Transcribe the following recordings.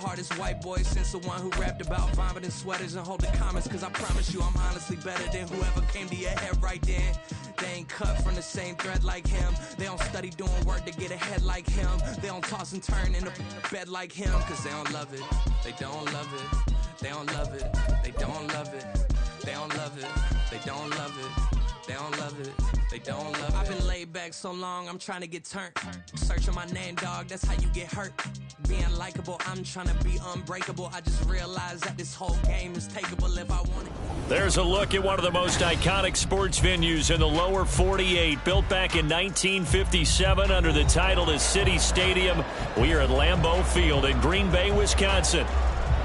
hardest white boy since the one who rapped about vomiting sweaters and holding comments. Cause I promise you I'm honestly better than whoever came to your head right then. They ain't cut from the same thread like him. They don't study doing work to get ahead like him. They don't toss and turn in the bed like him. Cause they don't love it. They don't love it. They don't love it. They don't love it. They don't love it. They don't love it. They don't love it. They don't love it. I've been laid back so long, I'm trying to get turned. Searching my name, dog, that's how you get hurt. Being likable, I'm trying to be unbreakable. I just realized that this whole game is takeable if I want it. There's a look at one of the most iconic sports venues in the lower 48. Built back in 1957 under the title of City Stadium. We are at Lambeau Field in Green Bay, Wisconsin.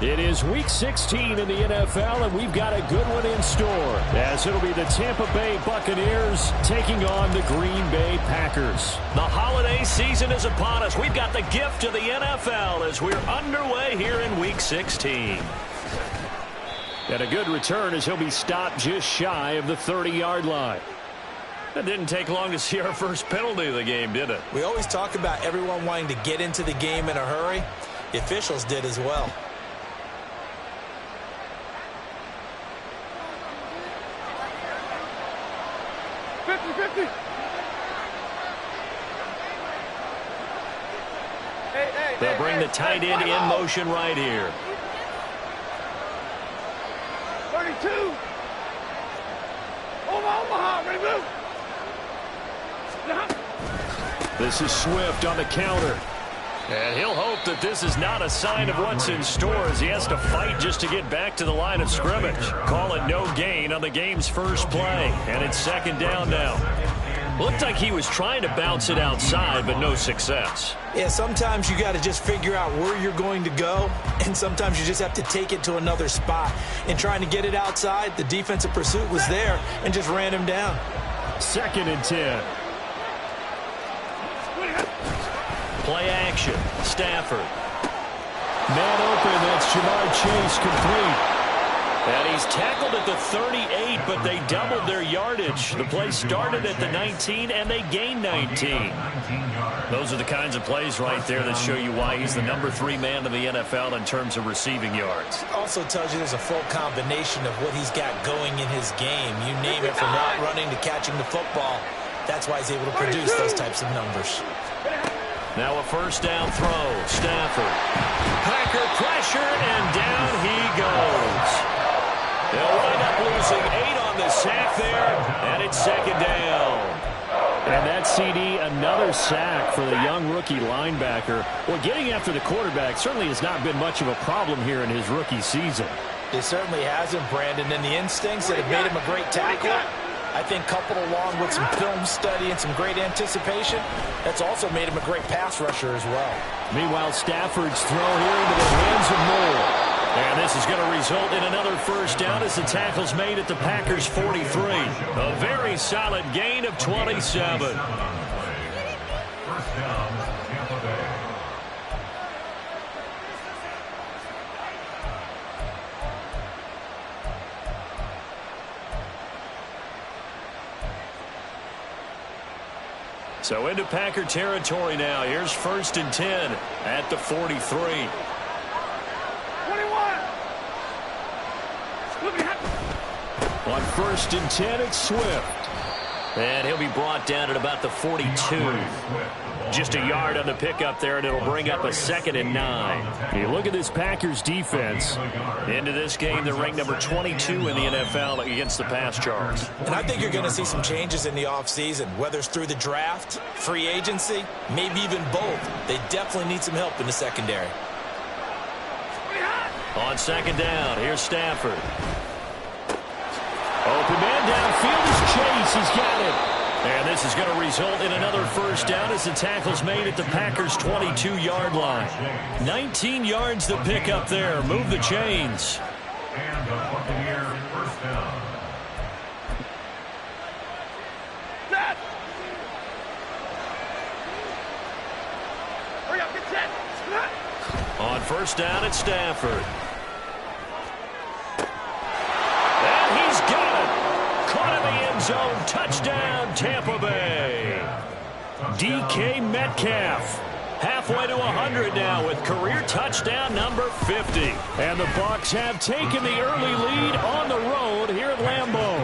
It is Week 16 in the NFL, and we've got a good one in store, as it'll be the Tampa Bay Buccaneers taking on the Green Bay Packers. The holiday season is upon us. We've got the gift of the NFL as we're underway here in Week 16. And a good return as he'll be stopped just shy of the 30-yard line. It didn't take long to see our first penalty of the game, did it? We always talk about everyone wanting to get into the game in a hurry. The officials did as well. They'll bring the tight end in motion right here. 32. Omaha, ready to move. This is Swift on the counter. And he'll hope that this is not a sign of what's in store as he has to fight just to get back to the line of scrimmage. Call it no gain on the game's first play. And it's second down now. Looked like he was trying to bounce it outside, but no success. Yeah, sometimes you got to just figure out where you're going to go, and sometimes you just have to take it to another spot. In trying to get it outside, the defensive pursuit was there and just ran him down. Second and 10. Play action. Stafford. Man open. That's Jamar Chase complete. And he's tackled at the 38, but they doubled their yardage. The play started at the 19, and they gained 19. Those are the kinds of plays right there that show you why he's the number 3 man in the NFL in terms of receiving yards. Also tells you there's a full combination of what he's got going in his game. You name it, from route running to catching the football. That's why he's able to produce those types of numbers. Now a first down throw. Stafford. Packer pressure, and down he goes. They'll wind up losing 8 on the sack there, and it's second down. And that CD, another sack for the young rookie linebacker. Well, getting after the quarterback certainly has not been much of a problem here in his rookie season. It certainly hasn't, Brandon, and the instincts that have made him a great tackler, I think coupled along with some film study and some great anticipation, that's also made him a great pass rusher as well. Meanwhile, Stafford's throw here into the hands of Moore. And this is going to result in another first down as the tackle's made at the Packers' 43. A very solid gain of 27. First down, Tampa Bay. So into Packer territory now. Here's first and 10 at the 43. On first and 10, it's Swift. And he'll be brought down at about the 42. Just a yard on the pickup there, and it'll bring up a second and 9. You look at this Packers defense. Into this game, they're ranked number 22 in the NFL against the pass charge. And I think you're going to see some changes in the offseason, whether it's through the draft, free agency, maybe even both. They definitely need some help in the secondary. On second down, here's Stafford. Open man downfield is Chase. He's got it. And this is going to result in another first down as the tackle's made at the Packers' 22-yard line. 19 yards to pick up there. Move the chains. And the Buccaneers first down. Set. Hurry up, get set. On first down, it's Stafford. And he's got it. Caught in the end zone. Touchdown, Tampa Bay. DK Metcalf Halfway to 100 now with career touchdown number 50. And the Bucs have taken the early lead on the road here at Lambeau.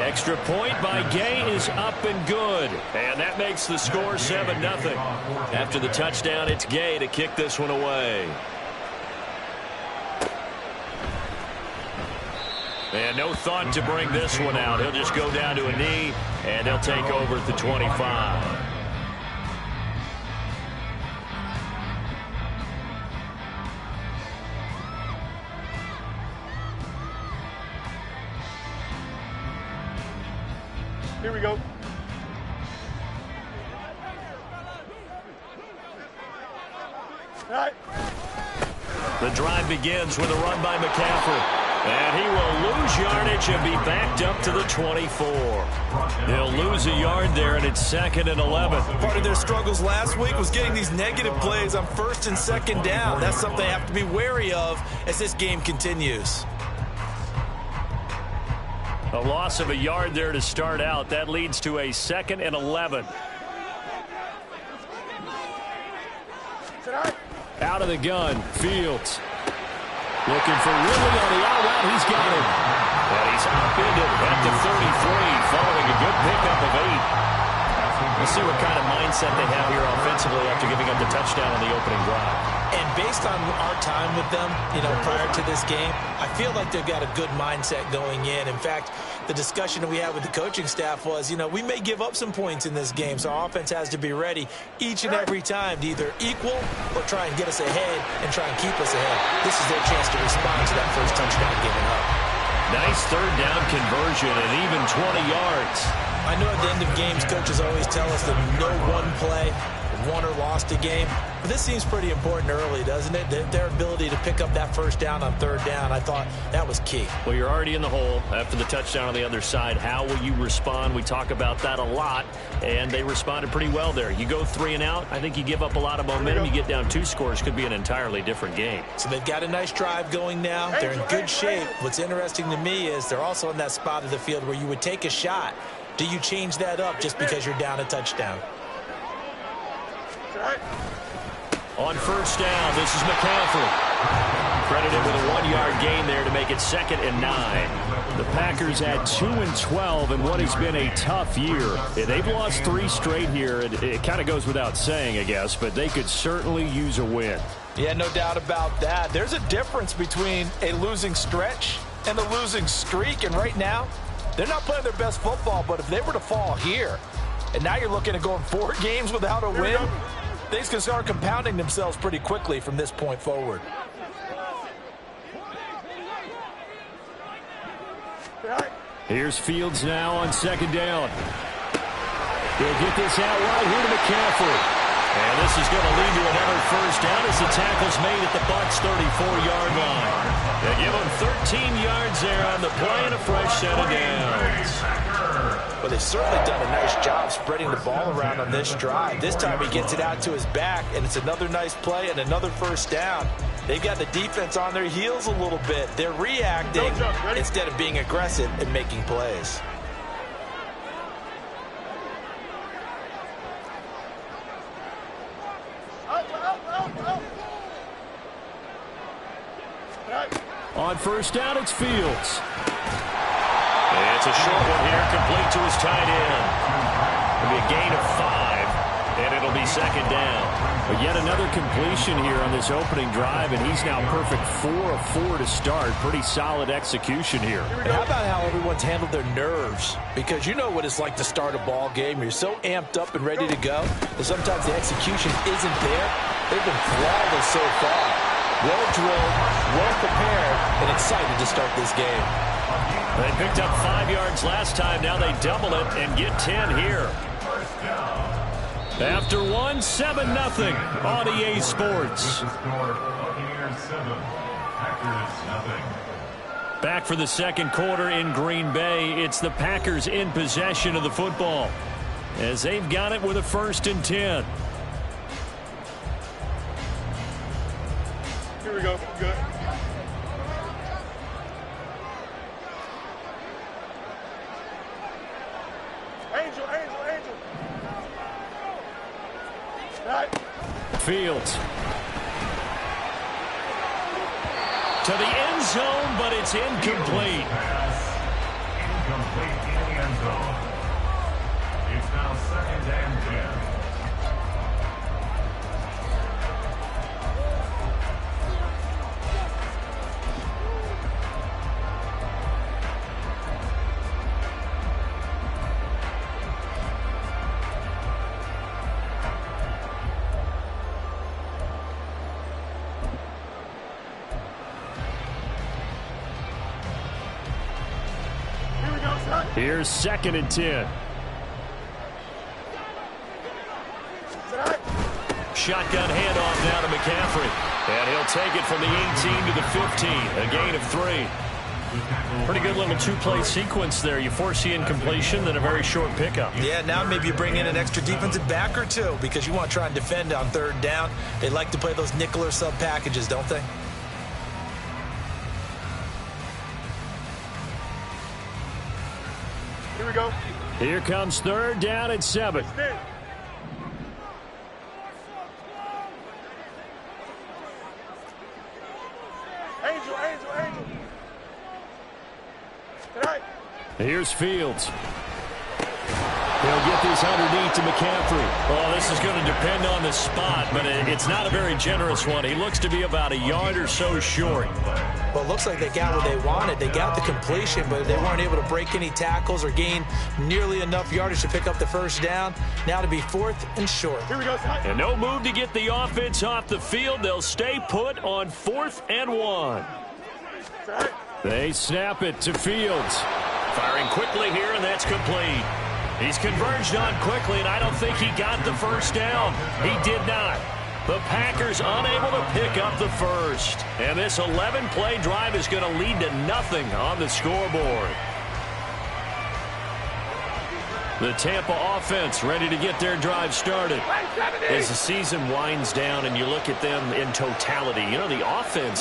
Extra point by Gay is up and good. And that makes the score 7-0. After the touchdown, it's Gay to kick this one away. And no thought to bring this one out. He'll just go down to a knee, and they'll take over at the 25. Here we go. All right. The drive begins with a run by McCaffrey. And he will lose yardage and be backed up to the 24. He'll lose a yard there, and it's 2nd and 11. Part of their struggles last week was getting these negative plays on 1st and 2nd down. That's something they have to be wary of as this game continues. A loss of a yard there to start out. That leads to a 2nd and 11. Out of the gun, Fields. Looking for Ridley on the out route. He's got him. And he's upended at the 33, following a good pickup of 8. Let's see what kind of mindset they have here offensively after giving up the touchdown on the opening drive. And based on our time with them, prior to this game, I feel like they've got a good mindset going in. In fact, the discussion that we had with the coaching staff was, we may give up some points in this game, so our offense has to be ready each and every time to either equal or try and get us ahead and try and keep us ahead. This is their chance to respond to that first touchdown given up. Nice 3rd down conversion and even 20 yards. I know at the end of games, coaches always tell us that no one play won or lost a game. But this seems pretty important early, doesn't it? Their ability to pick up that first down on 3rd down, I thought that was key. Well, you're already in the hole after the touchdown on the other side. How will you respond? We talk about that a lot, and they responded pretty well there. You go 3 and out, I think you give up a lot of momentum. You get down 2 scores, could be an entirely different game. So they've got a nice drive going now. They're in good shape. What's interesting to me is they're also in that spot of the field where you would take a shot. Do you change that up just because you're down a touchdown? On 1st down, this is McCaffrey. Credited with a 1-yard gain there to make it 2nd and 9. The Packers had 2-12 in what has been a tough year. They've lost 3 straight here. It kind of goes without saying, I guess, but they could certainly use a win. Yeah, no doubt about that. There's a difference between a losing stretch and a losing streak, and right now, they're not playing their best football, but if they were to fall here, and now you're looking at going 4 games without a win, things can start compounding themselves pretty quickly from this point forward. Here's Fields now on 2nd down. They'll get this out right here to McCaffrey. And this is going to lead to another 1st down as the tackle's made at the Bucs' 34-yard line. They give him 13 yards there on the play and a fresh set of downs. Well, they've certainly done a nice job spreading the ball around on this drive. This time he gets it out to his back, and it's another nice play and another 1st down. They've got the defense on their heels a little bit. They're reacting instead of being aggressive and making plays. On 1st down, it's Fields. It's a short one here, complete to his tight end. It'll be a gain of 5, and it'll be 2nd down. But yet another completion here on this opening drive, and he's now perfect 4 of 4 to start. Pretty solid execution here. And how about how everyone's handled their nerves? Because you know what it's like to start a ball game. You're so amped up and ready to go that sometimes the execution isn't there. They've been flawless so far. Well drilled, well prepared, and excited to start this game. They picked up 5 yards last time. Now they double it and get 10 here. After 1, 7-0 on EA Sports. Back for the 2nd quarter in Green Bay. It's the Packers in possession of the football as they've got it with a 1st and 10. Here we go. Good. Angel. Right. Fields. To the end zone, but it's incomplete. Incomplete in the end zone. It's now 2nd and 10. Here's 2nd and 10. Shotgun handoff now to McCaffrey. And he'll take it from the 18 to the 15. A gain of 3. Pretty good little two-play sequence there. You force the incompletion, then a very short pickup. Yeah, now maybe you bring in an extra defensive back or two because you want to try and defend on 3rd down. They like to play those nickel or sub packages, don't they? Here we go. Here comes 3rd down and 7. Angel. Tonight. Here's Fields. He'll get this underneath to McCaffrey. Oh, this is going to depend on the spot, but it's not a very generous one. He looks to be about a yard or so short. Well, it looks like they got what they wanted. They got the completion, but they weren't able to break any tackles or gain nearly enough yardage to pick up the 1st down. Now to be 4th and short. Here we go. And no move to get the offense off the field. They'll stay put on 4th and 1. They snap it to Fields. Firing quickly here, and that's complete. He's converged on quickly, and I don't think he got the 1st down. He did not. The Packers unable to pick up the 1st. And this 11-play drive is going to lead to nothing on the scoreboard. The Tampa offense ready to get their drive started. As the season winds down and you look at them in totality, you know, the offense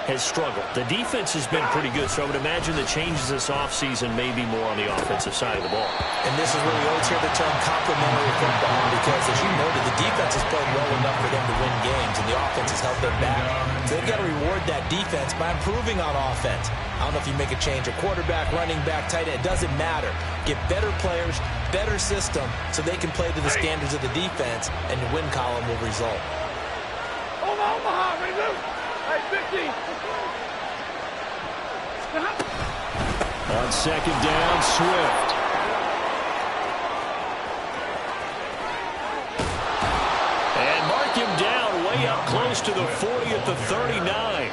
has struggled. The defense has been pretty good, so I would imagine the changes this offseason may be more on the offensive side of the ball. And this is where we always hear the term complementary football because, as you noted, the defense has played well enough for them to win games, and the offense has held them back. So they've got to reward that defense by improving on offense. I don't know if you make a change, a quarterback, running back, tight end, it doesn't matter. Get better players, better system, so they can play to the standards of the defense, and the win column will result. Omaha, ready to move. Hey, 50. On 2nd down, Swift. And mark him down way up close to the 40 at the 39.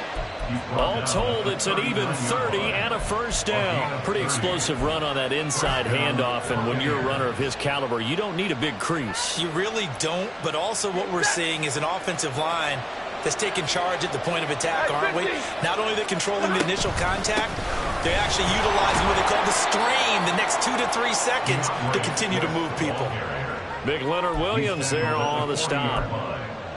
All told, it's an even 30 and a 1st down. Pretty explosive run on that inside handoff, and when you're a runner of his caliber, you don't need a big crease. You really don't, but also what we're seeing is an offensive line that's taking charge at the point of attack, aren't we? Not only are they controlling the initial contact, they're actually utilizing what they call the stream, the next 2 to 3 seconds, to continue to move people. Big Leonard Williams there on the stop.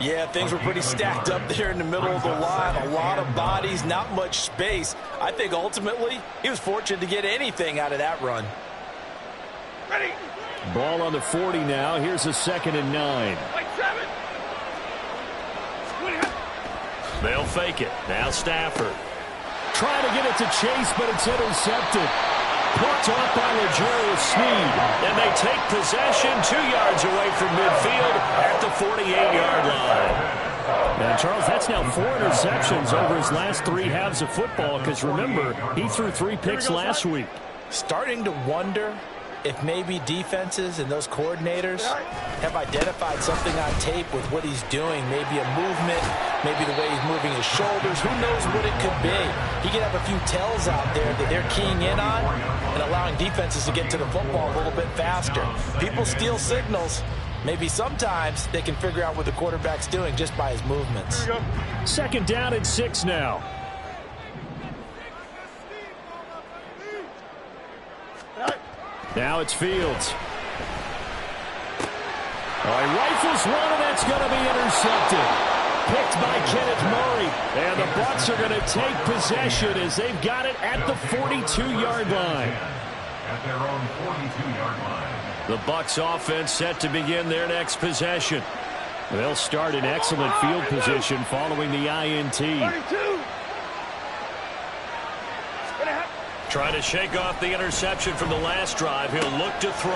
Yeah, things were pretty stacked up there in the middle of the line. A lot of bodies, not much space. I think ultimately he was fortunate to get anything out of that run. Ready. Ball on the 40 now. Here's a 2nd and 9. They'll fake it. Now Stafford. Trying to get it to Chase, but it's intercepted. Picked off by L'Jarius Sneed. And they take possession 2 yards away from midfield at the 48-yard line. Now, Charles, that's now 4 interceptions over his last 3 halves of football because, remember, he threw 3 picks last week. Starting to wonder if maybe defenses and those coordinators have identified something on tape with what he's doing. Maybe a movement, maybe the way he's moving his shoulders. Who knows what it could be? He could have a few tells out there that they're keying in on and allowing defenses to get to the football a little bit faster. People steal signals. Maybe sometimes they can figure out what the quarterback's doing just by his movements. 2nd down and 6 now. Now it's Fields. All right, rifles one, and that's going to be intercepted. Picked by Kenneth Murray. And the Bucs are going to take possession as they've got it at the 42-yard line. At their own 42-yard line. The Bucs offense set to begin their next possession. They'll start in excellent field position following the INT. 32. Trying to shake off the interception from the last drive. He'll look to throw.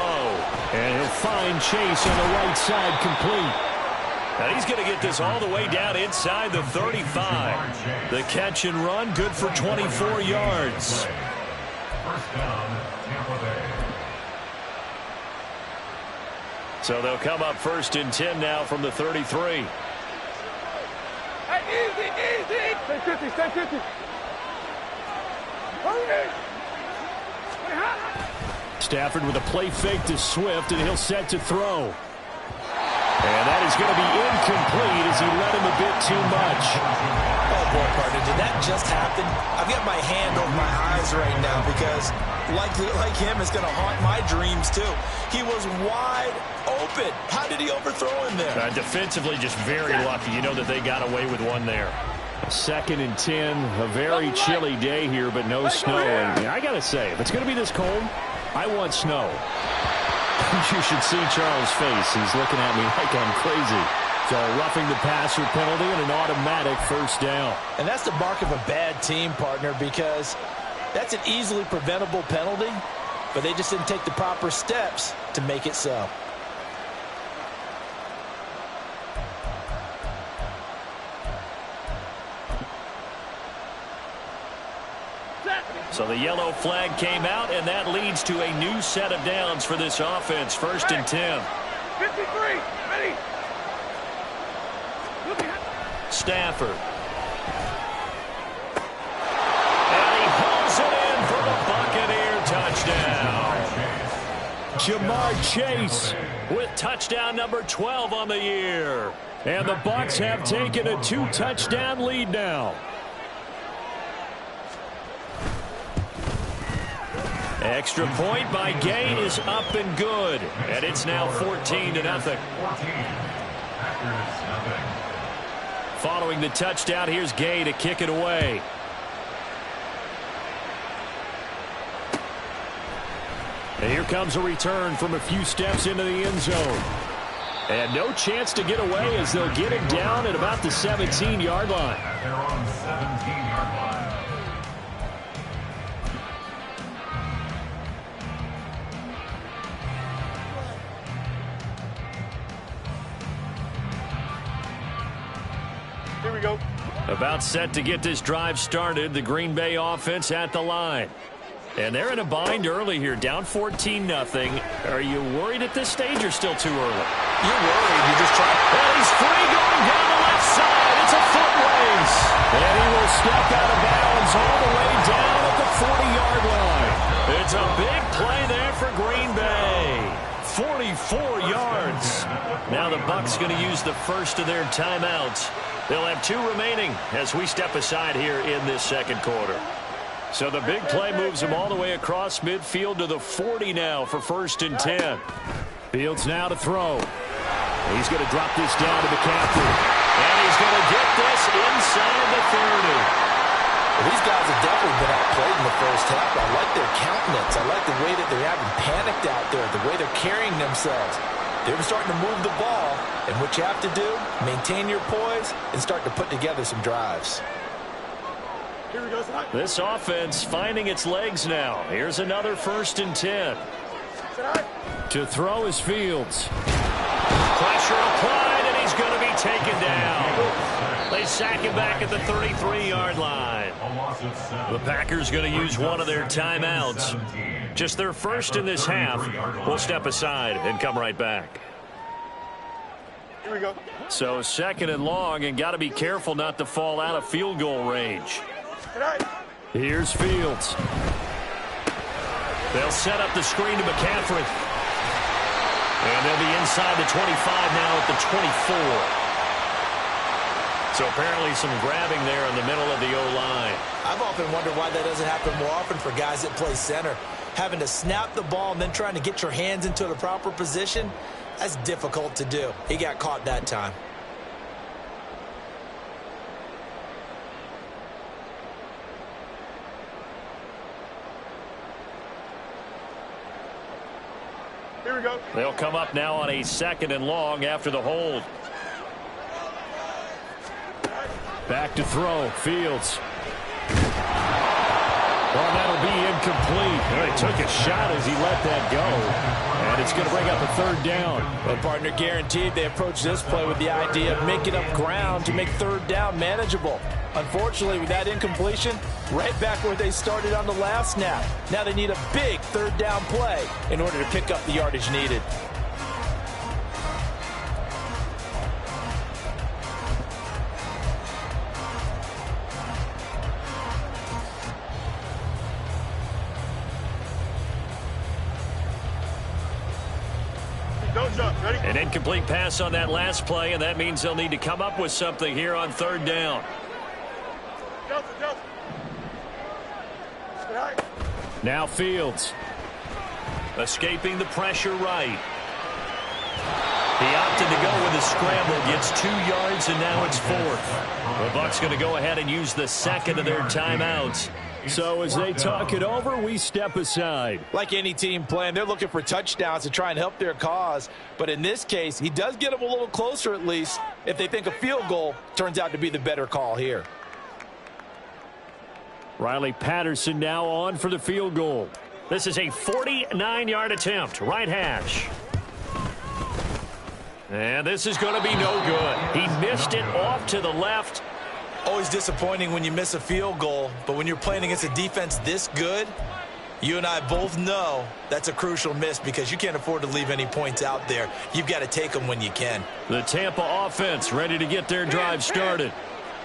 And he'll find Chase on the right side complete. And he's going to get this all the way down inside the 35. The catch and run, good for 24 yards. First down, Tampa Bay. So they'll come up 1st and 10 now from the 33. Hey, easy, easy. Stay 50, stay 50. Hurry. Stafford with a play fake to Swift, and he'll set to throw. And that is going to be incomplete as he led him a bit too much. Oh, boy, partner, did that just happen? I've got my hand over my eyes right now because, like him, it's going to haunt my dreams, too. He was wide open. How did he overthrow him there? Defensively, just very lucky. You know that they got away with one there. 2nd and 10, a very chilly day here, but no snow. And I got to say, if it's going to be this cold, I want snow. You should see Charles' face. He's looking at me like I'm crazy. So roughing the passer penalty and an automatic 1st down. And that's the mark of a bad team, partner, because that's an easily preventable penalty, but they just didn't take the proper steps to make it so. So the yellow flag came out, and that leads to a new set of downs for this offense. 1st and 10. 53, ready. Stafford. And he hauls it in for the Buccaneer touchdown. Jamar Chase with touchdown number 12 on the year. And the Bucs have taken a 2-touchdown lead now. Extra point by Gay is up and good. And it's now 14-0. 14. Packers, nothing. Following the touchdown, here's Gay to kick it away. And here comes a return from a few steps into the end zone. And no chance to get away as they'll get him down at about the 17-yard line. At their own 17-yard line. Here we go. About set to get this drive started, the Green Bay offense at the line. And they're in a bind early here, down 14-0. Are you worried at this stage or still too early? You're worried. You're just trying. Well, he's free going down the left side. It's a foot race. And he will step out of bounds all the way down at the 40-yard line. It's a big play there for Green Bay. 44 yards. Now the Bucs going to use the first of their timeouts. They'll have 2 remaining as we step aside here in this second quarter. So the big play moves him all the way across midfield to the 40 now for 1st and 10. Fields now to throw. He's going to drop this down to McCaffrey. And he's going to get this inside the 30. Well, these guys have definitely been outplayed in the first half. I like their countenance. I like the way that they're having panicked out there, the way they're carrying themselves. They're starting to move the ball, and what you have to do, maintain your poise and start to put together some drives. Here we go. This offense finding its legs now. Here's another 1st and 10. To throw is Fields. Pressure applied, and he's going to be taken down. They sack him back at the 33-yard line. The Packers going to use one of their timeouts. Just their first in this half. We'll step aside and come right back. Here we go. So 2nd and long, and got to be careful not to fall out of field goal range. Here's Fields. They'll set up the screen to McCaffrey. And they'll be inside the 25 now at the 24. So apparently some grabbing there in the middle of the O-line. I've often wondered why that doesn't happen more often for guys that play center. Having to snap the ball and then trying to get your hands into the proper position, that's difficult to do. He got caught that time. Here we go. They'll come up now on a 2nd and long after the hold. Back to throw. Fields. Well, that'll be incomplete. Well, he took a shot as he let that go. And it's going to bring up a third down. Well, partner, guaranteed they approach this play with the idea of making up ground to make third down manageable. Unfortunately, with that incompletion, right back where they started on the last snap. Now they need a big third down play in order to pick up the yardage needed. An incomplete pass on that last play, and that means they'll need to come up with something here on third down. Now Fields. Escaping the pressure right. He opted to go with a scramble, gets 2 yards, and now it's 4th. The Bucs going to go ahead and use the second of their timeouts. So as they talk it over, we step aside. Like any team playing, they're looking for touchdowns to try and help their cause. But in this case, he does get them a little closer at least if they think a field goal turns out to be the better call here. Riley Patterson now on for the field goal. This is a 49-yard attempt, right hash. And this is going to be no good. He missed it off to the left. Always disappointing when you miss a field goal, but when you're playing against a defense this good, you and I both know that's a crucial miss because you can't afford to leave any points out there. You've got to take them when you can. The Tampa offense ready to get their drive started.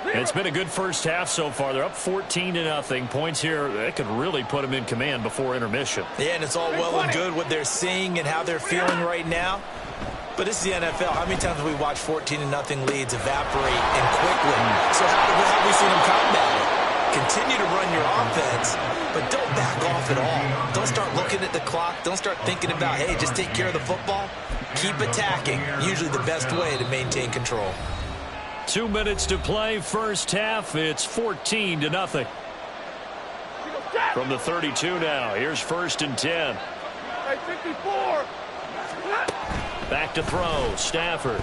It's been a good first half so far. They're up 14-0. Points here, that could really put them in command before intermission. Yeah, and it's all well and good what they're seeing and how they're feeling right now. But this is the NFL. How many times have we watched 14-0 leads evaporate and quickly? So how have we seen them combat it? Continue to run your offense, but don't back off at all. Don't start looking at the clock. Don't start thinking about, hey, just take care of the football. Keep attacking. Usually the best way to maintain control. 2 minutes to play, first half. It's 14-0. From the 32 now. Here's 1st and 10. Hey, 54. Back to throw. Stafford.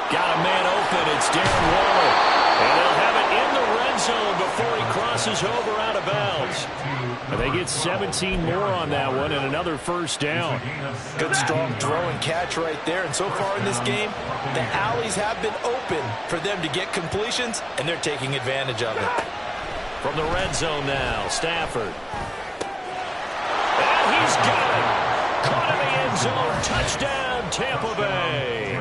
Got a man open. It's Darren Waller. And they'll have it in the red zone before he crosses over out of bounds. And they get 17 more on that one and another first down. Good strong throw and catch right there. And so far in this game, the alleys have been open for them to get completions, and they're taking advantage of it. From the red zone now, Stafford. And he's got it. Caught in the end zone. Touchdown, Tampa Bay.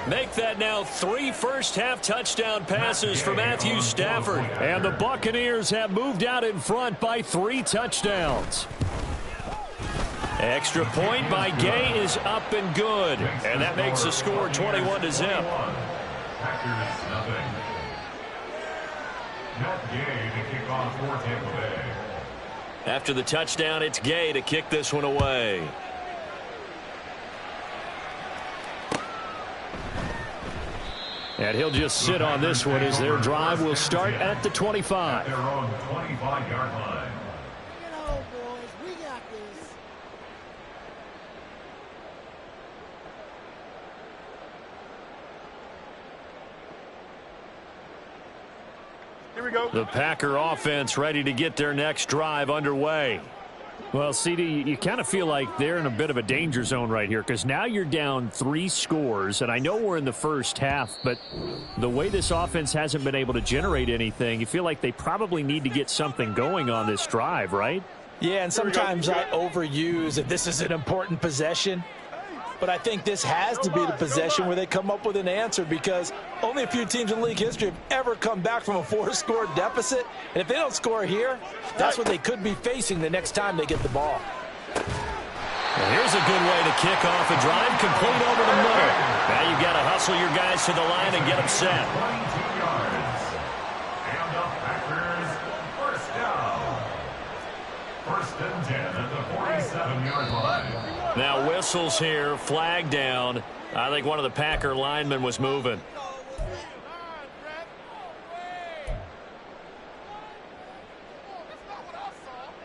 Make that now 3 first-half touchdown passes for Matthew Stafford. And the Buccaneers have moved out in front by 3 touchdowns. Extra point by Gay is up and good. And that makes the score 21-0. Packers nothing. Matt Gay to kick off for Tampa Bay. After the touchdown, it's Gay to kick this one away. And he'll just sit on this one as their drive will start at the 25. At their own 25-yard line. Get home, boys. We got this. Here we go. The Packer offense ready to get their next drive underway. Well, CD, you kind of feel like they're in a bit of a danger zone right here because now you're down 3 scores, and I know we're in the first half, but the way this offense hasn't been able to generate anything, you feel like they probably need to get something going on this drive, right? Yeah, and sometimes I overuse if this is an important possession. But I think this has to be the possession where they come up with an answer because only a few teams in league history have ever come back from a 4-score deficit. And if they don't score here, that's what they could be facing the next time they get the ball. Well, here's a good way to kick off a drive, complete over the middle. Now you've got to hustle your guys to the line and get them set. 22 yards. And the Packers first down. 1st and 10 at the 47-yard line. Now whistles here, flag down. I think one of the Packer linemen was moving.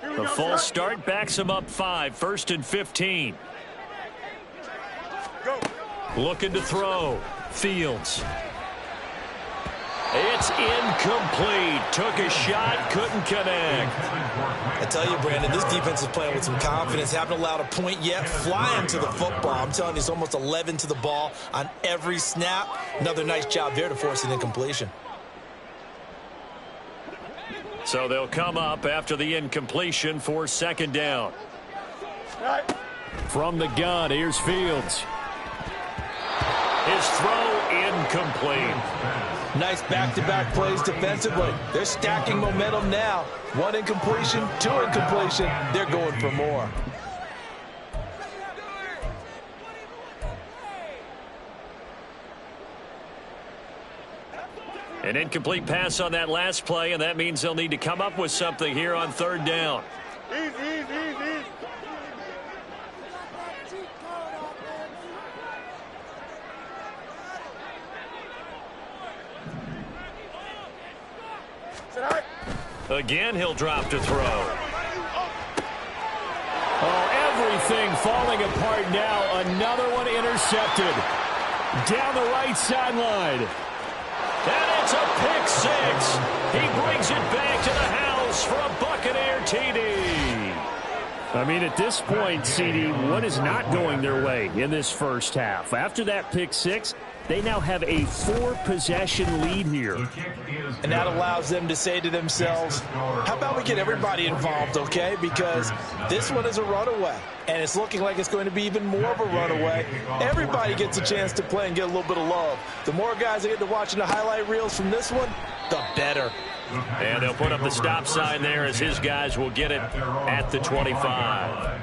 The full start backs him up 5, 1st and 15. Looking to throw. Fields. it's incomplete. Took a shot, couldn't connect. I tell you, Brandon, this defense is playing with some confidence. Haven't allowed a point yet. Flying to the football. I'm telling you, it's almost 11 to the ball on every snap. Another nice job there to force an incompletion. So they'll come up after the incompletion for second down. From the gun, here's Fields. His throw incomplete. Nice back-to-back plays defensively. They're stacking momentum now. One incompletion, two incompletion. They're going for more. An incomplete pass on that last play, and that means they'll need to come up with something here on third down. Easy. Again, he'll drop to throw. Oh, everything falling apart now. Another one intercepted. Down the right sideline. And it's a pick six. He brings it back to the house for a Buccaneer TD. I mean, at this point, CD, what is not going their way in this first half? After that pick six, they now have a 4-possession lead here. And that allows them to say to themselves, how about we get everybody involved, okay? Because this one is a runaway, and it's looking like it's going to be even more of a runaway. Everybody gets a chance to play and get a little bit of love. The more guys that get to watching the highlight reels from this one, the better. And they'll put up the stop sign there as his guys will get it at the 25.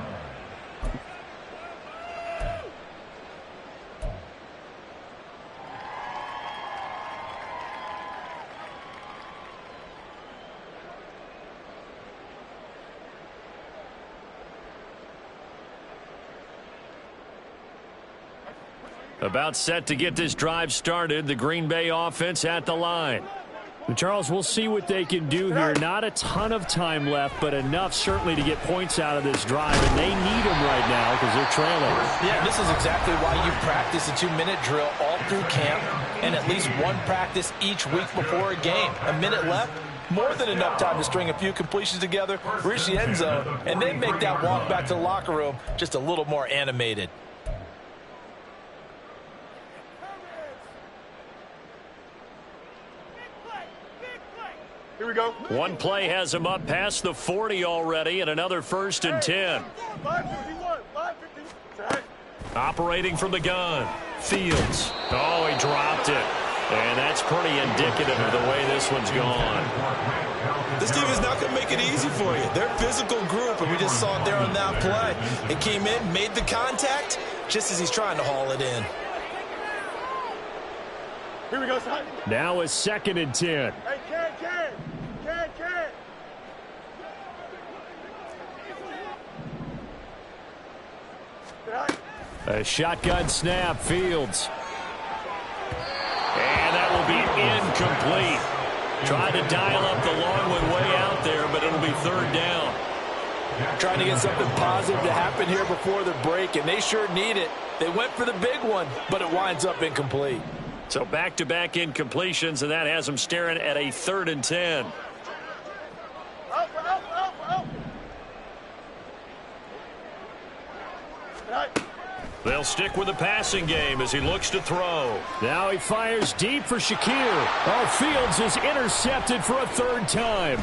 About set to get this drive started. The Green Bay offense at the line. And Charles, we'll see what they can do here. Not a ton of time left, but enough certainly to get points out of this drive. And they need them right now because they're trailing. Yeah, this is exactly why you practice a 2-minute drill all through camp and at least one practice each week before a game. A minute left, more than enough time to string a few completions together, reach the end zone, and then make that walk back to the locker room just a little more animated. Here we go. One play has him up past the 40 already, and another 1st and 10. 5:51. Operating from the gun. Fields. Oh, he dropped it. And that's pretty indicative of the way this one's gone. This team is not going to make it easy for you. They're a physical group, and we just saw it there on that play. It came in, made the contact, just as he's trying to haul it in. Here we go, son. Now a 2nd and 10. Hey, Ken. A shotgun snap, Fields. And that will be incomplete. Tried to dial up the long one way out there, but it'll be 3rd down. Trying to get something positive to happen here before the break, and they sure need it. They went for the big one, but it winds up incomplete. So back-to-back incompletions, and that has them staring at a 3rd and 10. They'll stick with the passing game as he looks to throw. Now he fires deep for Shakir. Oh, Fields is intercepted for a 3rd time.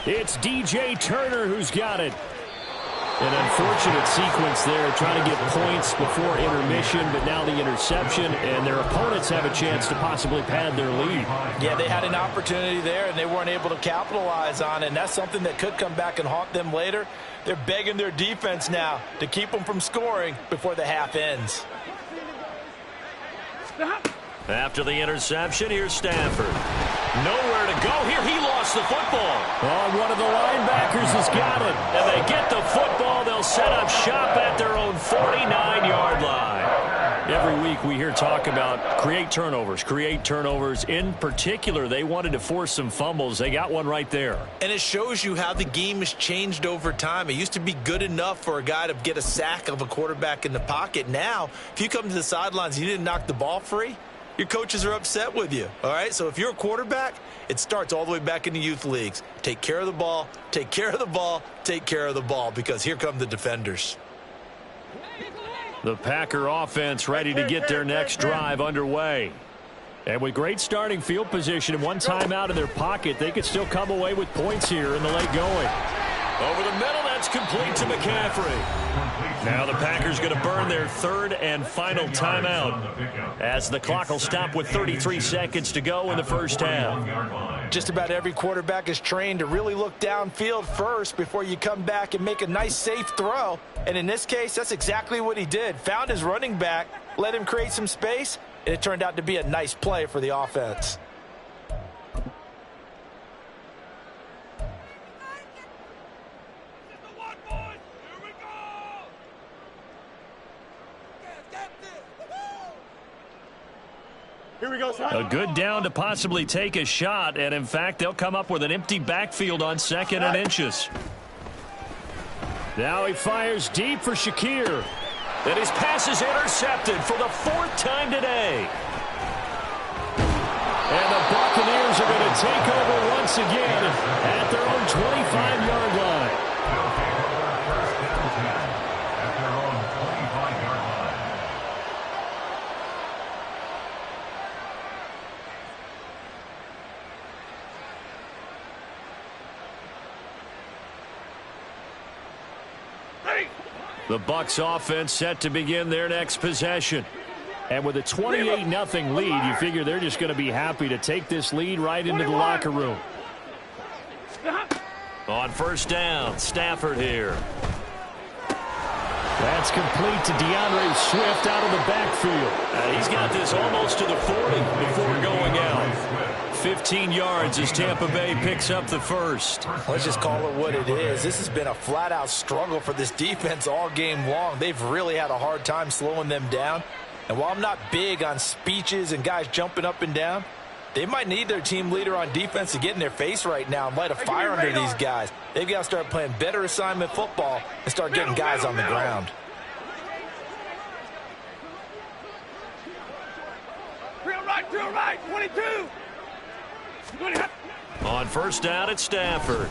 It's DJ Turner who's got it. An unfortunate sequence there, trying to get points before intermission, but now the interception, and their opponents have a chance to possibly pad their lead. Yeah, they had an opportunity there, and they weren't able to capitalize on it, and that's something that could come back and haunt them later. They're begging their defense now to keep them from scoring before the half ends. After the interception, here's Stafford. Nowhere to go here. He lost the football. Oh, one of the linebackers has got it. And they get the football. They'll set up shop at their own 49-yard line. Every week we hear talk about create turnovers. In particular, they wanted to force some fumbles. They got one right there. And it shows you how the game has changed over time. It used to be good enough for a guy to get a sack of a quarterback in the pocket. Now, if you come to the sidelines and you didn't knock the ball free, your coaches are upset with you, all right? So if you're a quarterback, it starts all the way back in the youth leagues. Take care of the ball, take care of the ball, take care of the ball, because here come the defenders. The Packer offense ready to get their next drive underway. And with great starting field position and one timeout in their pocket, they could still come away with points here in the late going. Over the middle, that's complete to McCaffrey. Now the Packers going to burn their third and final timeout as the clock will stop with 33 seconds to go in the first half. Just about every quarterback is trained to really look downfield first before you come back and make a nice, safe throw. And in this case, that's exactly what he did. Found his running back, let him create some space, and it turned out to be a nice play for the offense. Here we go, son. A good down to possibly take a shot, and in fact, they'll come up with an empty backfield on 2nd and inches. Now he fires deep for Shakir. And his pass is intercepted for the 4th time today. And the Buccaneers are going to take over once again at their own 25-yard line. At their own 25-yard line. The Bucs offense set to begin their next possession. And with a 28-0 lead, you figure they're just going to be happy to take this lead right into the locker room. On first down, Stafford here. That's complete to DeAndre Swift out of the backfield. He's got this almost to the 40 before going out. 15 yards as Tampa Bay picks up the first. Let's just call it what it is. This has been a flat-out struggle for this defense all game long. They've really had a hard time slowing them down. And while I'm not big on speeches and guys jumping up and down, they might need their team leader on defense to get in their face right now and light a fire under these guys. They've got to start playing better assignment football and start getting guys on the ground. To the right, 22. On first down, it's Stafford.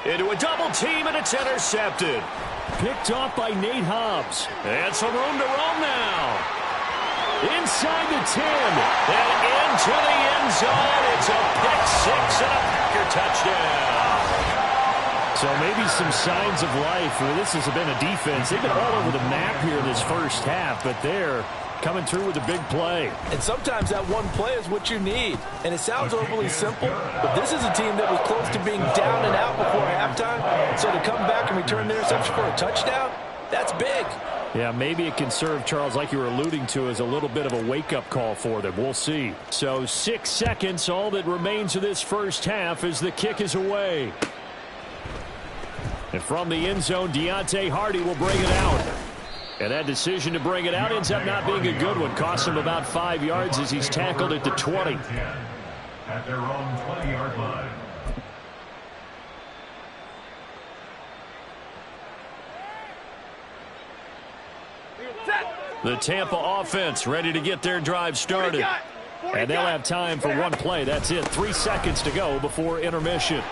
Into a double team, and it's intercepted. Picked off by Nate Hobbs. And some room to roam now. Inside the 10. And into the end zone. It's a pick six and a Packer touchdown. So maybe some signs of life. This has been a defense. They've been all over the map here in this first half, but they're coming through with a big play. And sometimes that one play is what you need. And it sounds overly simple, but this is a team that was close to being down and out before halftime. So to come back and return the interception for a touchdown, that's big. Yeah, maybe it can serve, Charles, like you were alluding to, as a little bit of a wake-up call for them. We'll see. So 6 seconds, all that remains of this first half as the kick is away. And from the end zone, Deontay Hardy will bring it out. And that decision to bring it out ends up not being a good one. Costs him about 5 yards as he's tackled at the 20. At their own 20-yard line. The Tampa offense ready to get their drive started. And they'll have time for one play. That's it. 3 seconds to go before intermission.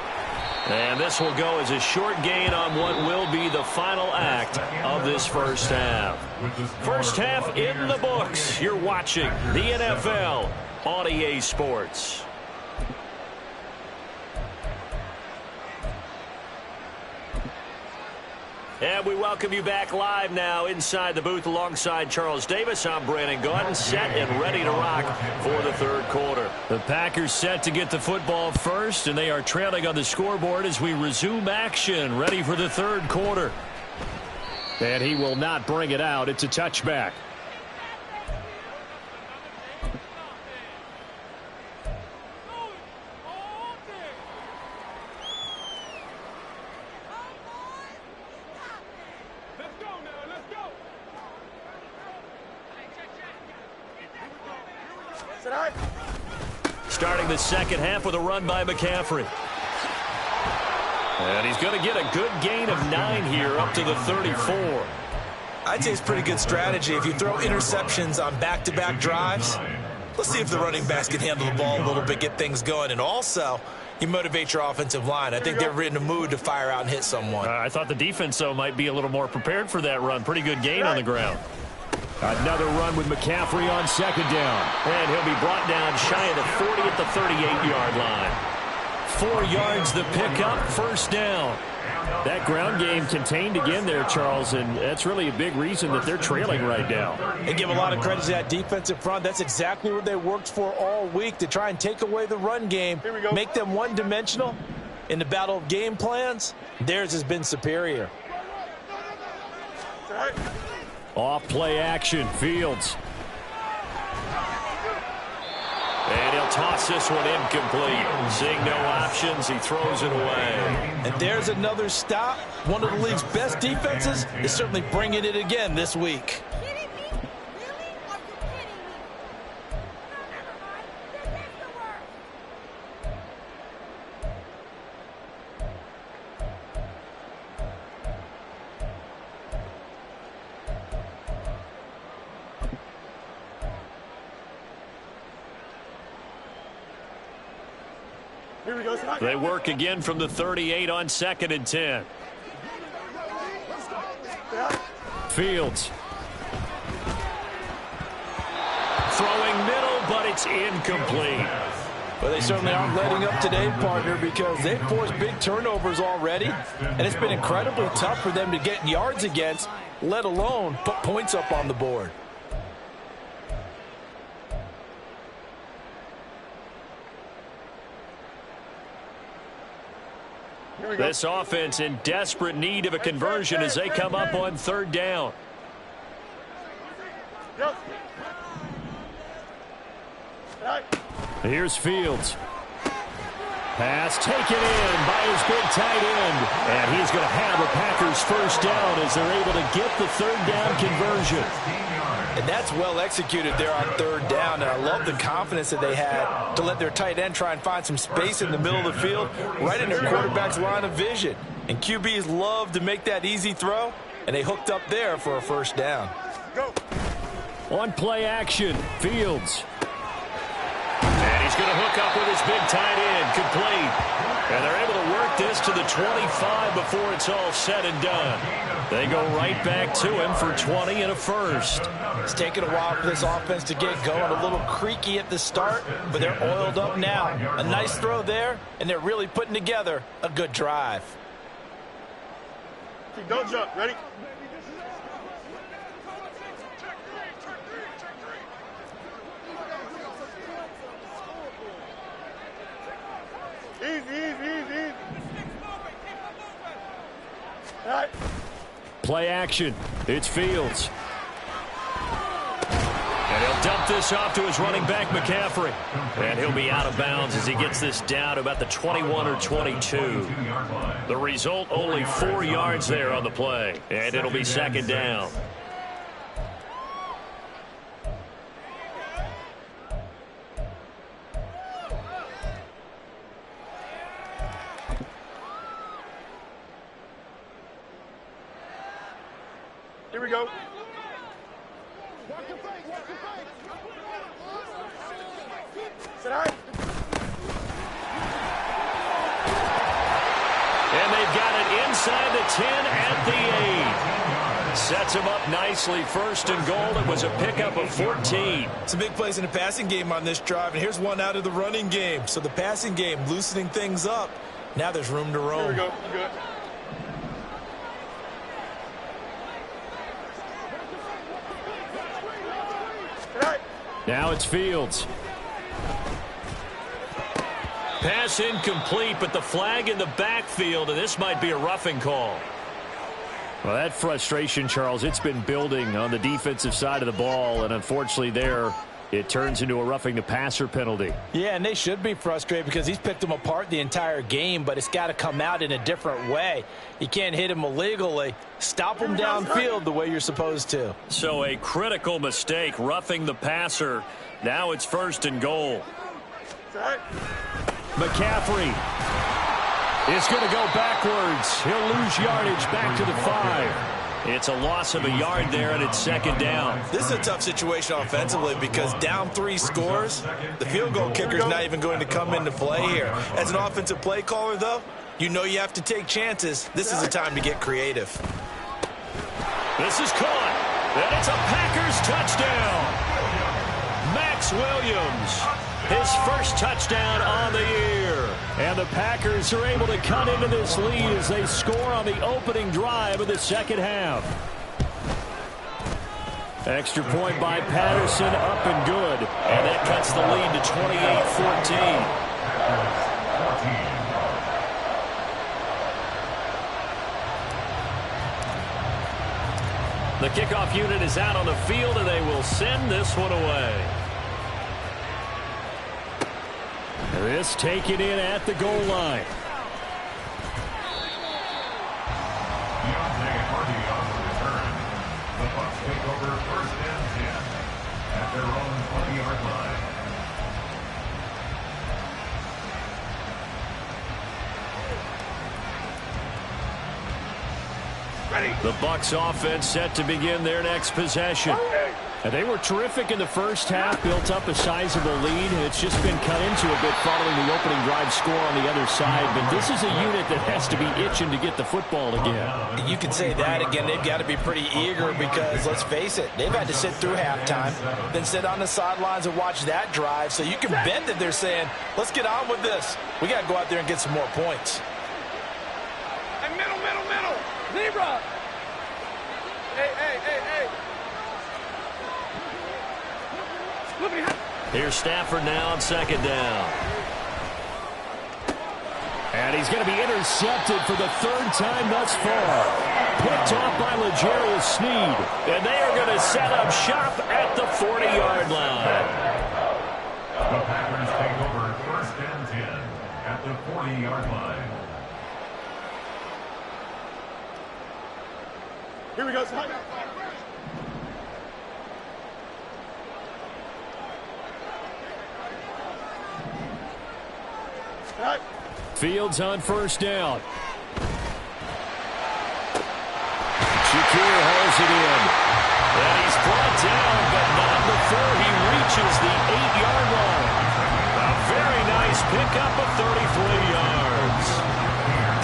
And this will go as a short gain on what will be the final act of this first half. First half in the books. You're watching the NFL on EA Sports. And we welcome you back live now inside the booth alongside Charles Davis. I'm Brandon Gaudin, set and ready to rock for the third quarter. The Packers set to get the football first, and they are trailing on the scoreboard as we resume action, ready for the third quarter. And he will not bring it out. It's a touchback. Starting the second half with a run by McCaffrey. And he's going to get a good gain of 9 here up to the 34. I'd say it's pretty good strategy. If you throw interceptions on back-to-back drives, let's see if the running backs can handle the ball a little bit, get things going, and also you motivate your offensive line. I think they're in the mood to fire out and hit someone. I thought the defense, though, might be a little more prepared for that run. Pretty good gain on the ground. Another run with McCaffrey on second down. And he'll be brought down shy of the 40 at the 38-yard line. 4 yards the pickup, first down. That ground game contained again there, Charles, and that's really a big reason that they're trailing right now. And give a lot of credit to that defensive front. That's exactly what they worked for all week, to try and take away the run game, make them one-dimensional. In the battle of game plans, theirs has been superior. Off play action, Fields. And he'll toss this one incomplete. Seeing no options, he throws it away. And there's another stop. One of the league's best defenses is certainly bringing it again this week. They work again from the 38 on 2nd and 10. Fields. Throwing middle, but it's incomplete. Well, they certainly aren't letting up today, partner, because they've forced big turnovers already, and it's been incredibly tough for them to get yards against, let alone put points up on the board. This offense in desperate need of a conversion as they come up on 3rd down. Here's Fields. Pass taken in by his big tight end. And he's going to have a Packers first down as they're able to get the 3rd down conversion. And that's well executed there on 3rd down. And I love the confidence that they had to let their tight end try and find some space in the middle of the field, right in their quarterback's line of vision. And QBs love to make that easy throw, and they hooked up there for a first down. On play action, Fields. And he's going to hook up with his big tight end, complete. And they're able to work this to the 25 before it's all said and done. They go right back to him for 20 and a first. It's taken a while for this offense to get going. A little creaky at the start, but they're oiled up now. A nice throw there, and they're really putting together a good drive. Don't jump. Ready? Easy. All right. Play action. It's Fields. And he'll dump this off to his running back, McCaffrey. And he'll be out of bounds as he gets this down to about the 21 or 22. The result, only 4 yards there on the play. And it'll be 2nd down. Here we go. Sit high. And they've got it inside the 10 at the 8. Sets him up nicely. 1st and goal. It was a pickup of 14. Some big plays in the passing game on this drive, and here's one out of the running game. So the passing game loosening things up. Now there's room to roam. Here we go. Good. Now it's Fields. Pass incomplete, but the flag in the backfield, and this might be a roughing call. Well, that frustration, Charles, it's been building on the defensive side of the ball, and unfortunately there, it turns into a roughing the passer penalty. Yeah, and they should be frustrated because he's picked them apart the entire game, but it's got to come out in a different way. You can't hit him illegally. Stop him downfield the way you're supposed to. So a critical mistake, roughing the passer. Now it's 1st and goal. McCaffrey is going to go backwards. He'll lose yardage back to the 5. It's a loss of a yard there, and it's second down. This is a tough situation offensively because down 3 scores, the field goal kicker's not even going to come into play here. As an offensive play caller, though, you know you have to take chances. This is a time to get creative. This is caught, and it's a Packers touchdown. Max Williams, his first touchdown on the year. And the Packers are able to cut into this lead as they score on the opening drive of the second half. Extra point by Patterson, up and good. And that cuts the lead to 28-14. The kickoff unit is out on the field, and they will send this one away. This taken in at the goal line. Deontay Hardy on the return. The Bucs take over 1st and 10 at their own 20-yard line. The Bucs offense set to begin their next possession. And they were terrific in the first half, built up a sizable lead. It's just been cut into a bit following the opening drive score on the other side. But this is a unit that has to be itching to get the football again. You can say that again. They've got to be pretty eager because, let's face it, they've had to sit through halftime, then sit on the sidelines and watch that drive. So you can bet that they're saying, let's get on with this. We got to go out there and get some more points. Hey, middle. Zebra. Hey. Here's Stafford now on second down. And he's going to be intercepted for the 3rd time thus far. Picked off by L'Jarius Sneed. And they are going to set up shop at the 40-yard line. The Packers take over 1st and 10 at the 40-yard line. Here we go. Fields on 1st down. Shakir hauls it in. And he's brought down, but not before he reaches the 8-yard line. A very nice pickup of 33 yards.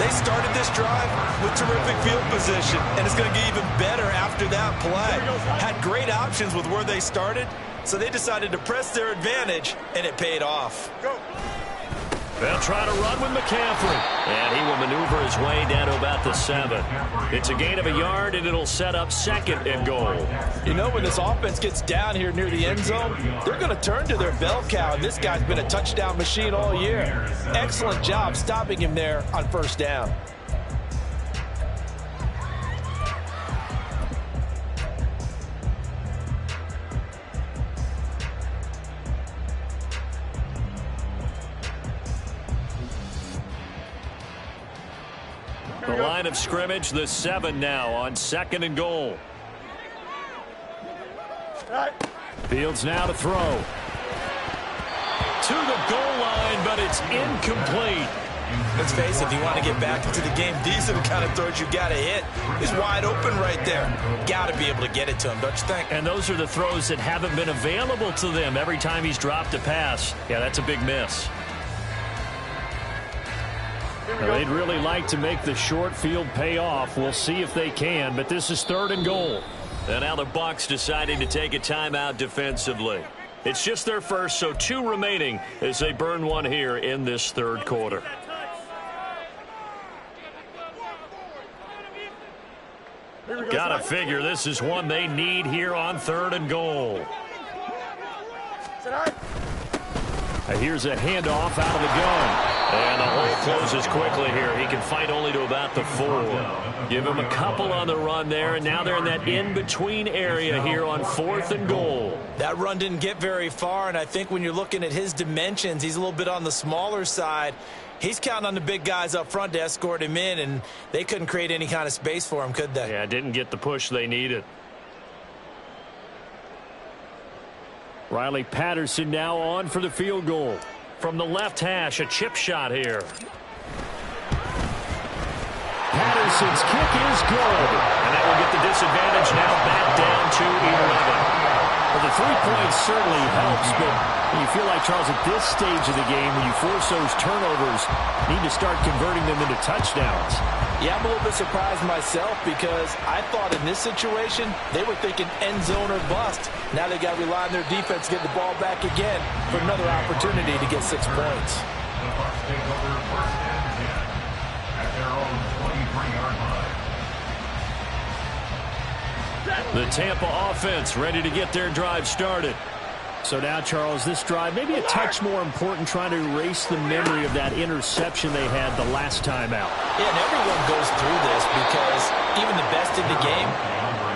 They started this drive with terrific field position, and it's going to get even better after that play. Had great options with where they started, so they decided to press their advantage, and it paid off. They'll try to run with McCaffrey. And he will maneuver his way down to about the 7. It's a gain of a yard, and it'll set up 2nd and goal. You know, when this offense gets down here near the end zone, they're going to turn to their bell cow, and this guy's been a touchdown machine all year. Excellent job stopping him there on 1st down. The line of scrimmage, the 7 now on 2nd and goal. Fields now to throw. To the goal line, but it's incomplete. Let's face it, if you want to get back into the game, these are the kind of throws you got to hit. He's wide open right there. Got to be able to get it to him, don't you think? And those are the throws that haven't been available to them every time he's dropped a pass. Yeah, that's a big miss. Well, they'd really like to make the short field pay off. We'll see if they can, but this is 3rd and goal. And now the Bucs deciding to take a timeout defensively. It's just their first, so 2 remaining as they burn one here in this 3rd quarter. Gotta figure this is one they need here on 3rd and goal. Here's a handoff out of the gun. And the hole closes quickly here. He can fight only to about the 4. Give him a couple on the run there, and now they're in that in-between area here on 4th and goal. That run didn't get very far, and I think when you're looking at his dimensions, he's a little bit on the smaller side. He's counting on the big guys up front to escort him in, and they couldn't create any kind of space for him, could they? Yeah, didn't get the push they needed. Riley Patterson now on for the field goal. From the left hash, a chip shot here. Patterson's kick is good. And that will with the disadvantage now back down to 11. Well, the 3 points certainly helps, but you feel like, Charles, at this stage of the game, when you force those turnovers, you need to start converting them into touchdowns. Yeah, I'm a little bit surprised myself because I thought in this situation, they were thinking end zone or bust. Now they got to rely on their defense to get the ball back again for another opportunity to get 6 points. The Bucs take over 1st and 10 at their own 23-yard line. The Tampa offense ready to get their drive started. So now, Charles, this drive maybe a touch more important, trying to erase the memory of that interception they had the last time out. Yeah, and everyone goes through this because even the best in the game,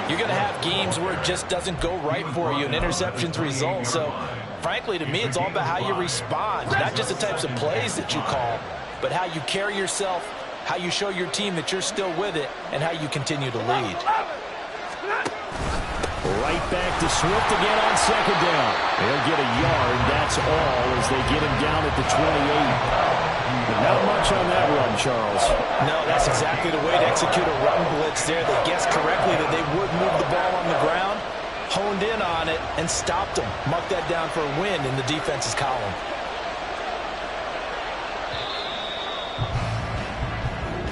you're going to have games where it just doesn't go right for you and interceptions result. So, frankly, to me, it's all about how you respond, not just the types of plays that you call, but how you carry yourself, how you show your team that you're still with it, and how you continue to lead. Right back to Swift again on 2nd down. They'll get a yard, that's all, as they get him down at the 28. But not much on that run, Charles. No, that's exactly the way to execute a run blitz there. They guessed correctly that they would move the ball on the ground, honed in on it, and stopped them. Marked that down for a win in the defense's column.